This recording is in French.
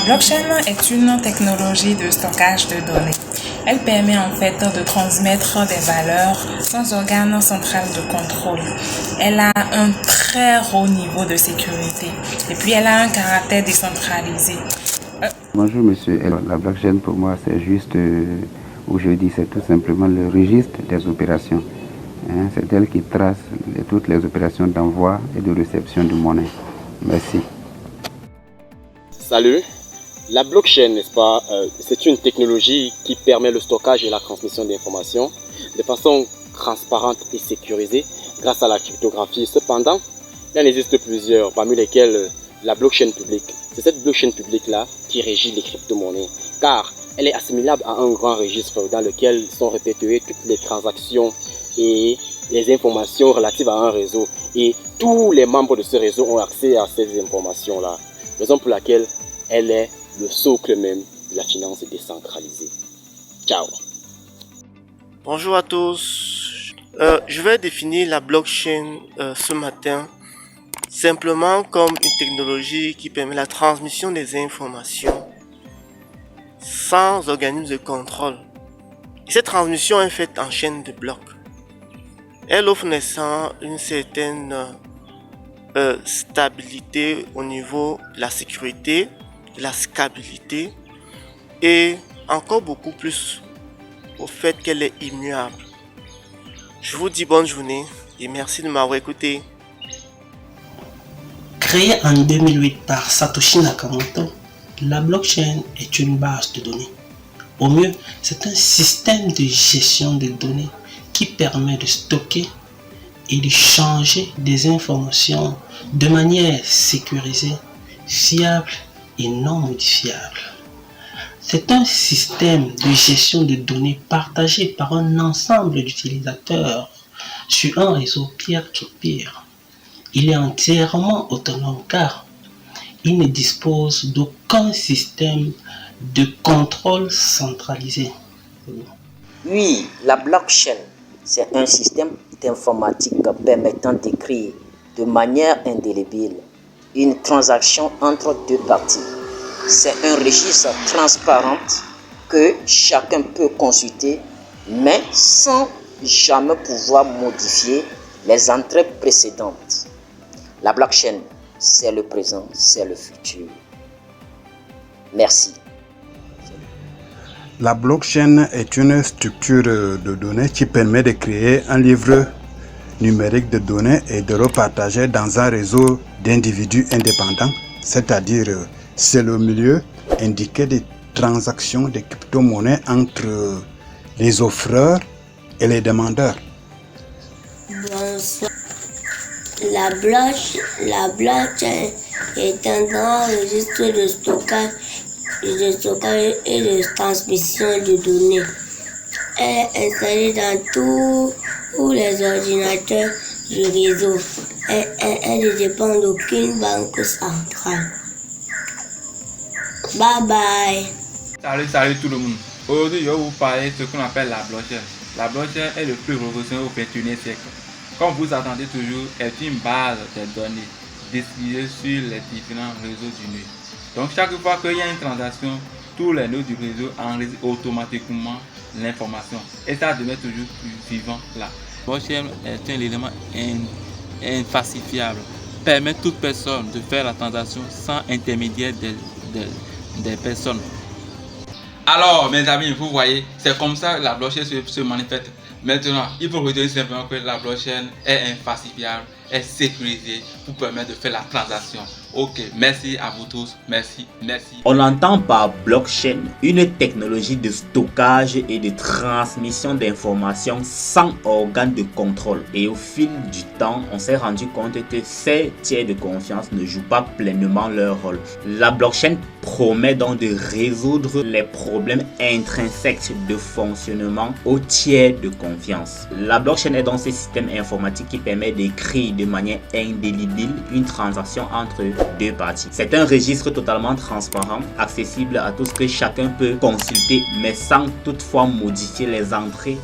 blockchain est une technologie de stockage de données. Elle permet en fait de transmettre des valeurs sans organe central de contrôle. Elle a un très haut niveau de sécurité et puis elle a un caractère décentralisé. Bonjour monsieur, la blockchain pour moi c'est juste, aujourd'hui c'est tout simplement le registre des opérations. C'est elle qui trace toutes les opérations d'envoi et de réception de monnaie. Merci. Salut, la blockchain, n'est-ce pas, c'est une technologie qui permet le stockage et la transmission d'informations de façon transparente et sécurisée grâce à la cryptographie. Cependant, il en existe plusieurs, parmi lesquelles la blockchain publique. C'est cette blockchain publique-là qui régit les crypto-monnaies, car elle est assimilable à un grand registre dans lequel sont répertoriées toutes les transactions et les informations relatives à un réseau. Et tous les membres de ce réseau ont accès à ces informations-là. Raison pour laquelle elle est le socle même de la finance décentralisée. Ciao. Bonjour à tous. Je vais définir la blockchain ce matin simplement comme une technologie qui permet la transmission des informations sans organisme de contrôle. Et cette transmission est faite en chaîne de blocs. Elle offre naissant une certaine stabilité au niveau de la sécurité, de la scalabilité et encore beaucoup plus au fait qu'elle est immuable. Je vous dis bonne journée et merci de m'avoir écouté. Créée en 2008 par Satoshi Nakamoto, la blockchain est une base de données. Au mieux, c'est un système de gestion de données qui permet de stocker et de changer des informations de manière sécurisée, fiable et non modifiable. C'est un système de gestion de données partagé par un ensemble d'utilisateurs sur un réseau peer-to-peer. Il est entièrement autonome car il ne dispose d'aucun système de contrôle centralisé. Oui, la blockchain, c'est un système d'informatique permettant d'écrire de manière indélébile une transaction entre deux parties. C'est un registre transparent que chacun peut consulter, mais sans jamais pouvoir modifier les entrées précédentes. La blockchain, c'est le présent, c'est le futur. Merci. La blockchain est une structure de données qui permet de créer un livre numérique de données et de le partager dans un réseau d'individus indépendants, c'est-à-dire c'est le milieu indiqué des transactions de crypto-monnaies entre les offreurs et les demandeurs. Bonsoir. La blockchain est un grand registre de stockage et de transmission de données. Elle est installée dans tous les ordinateurs du réseau. Elle ne dépend d'aucune banque centrale. Bye bye. Salut tout le monde. Aujourd'hui, je vais vous parler de ce qu'on appelle la blockchain. La blockchain est le plus révolutionnaire au XXIe siècle. Comme vous attendez toujours, est une base de données distribuée sur les différents réseaux du nœud. Donc chaque fois qu'il y a une transaction, tous les nœuds du réseau enregistrent automatiquement l'information. Et ça devient toujours plus vivant là. La blockchain est un élément infalsifiable. Permet à toute personne de faire la transaction sans intermédiaire des personnes. Alors mes amis, vous voyez, c'est comme ça que la blockchain se manifeste. Maintenant, il faut retenir simplement que la blockchain est infalsifiable, est sécurisée pour permettre de faire la transaction. Ok, merci à vous tous, merci. On entend par blockchain une technologie de stockage et de transmission d'informations sans organe de contrôle. Et au fil du temps, on s'est rendu compte que ces tiers de confiance ne jouent pas pleinement leur rôle. La blockchain promet donc de résoudre les problèmes intrinsèques de fonctionnement aux tiers de confiance. La blockchain est donc ce système informatique qui permet d'écrire de manière indélébile une transaction entre deux parties. C'est un registre totalement transparent, accessible à tous que chacun peut consulter, mais sans toutefois modifier les entrées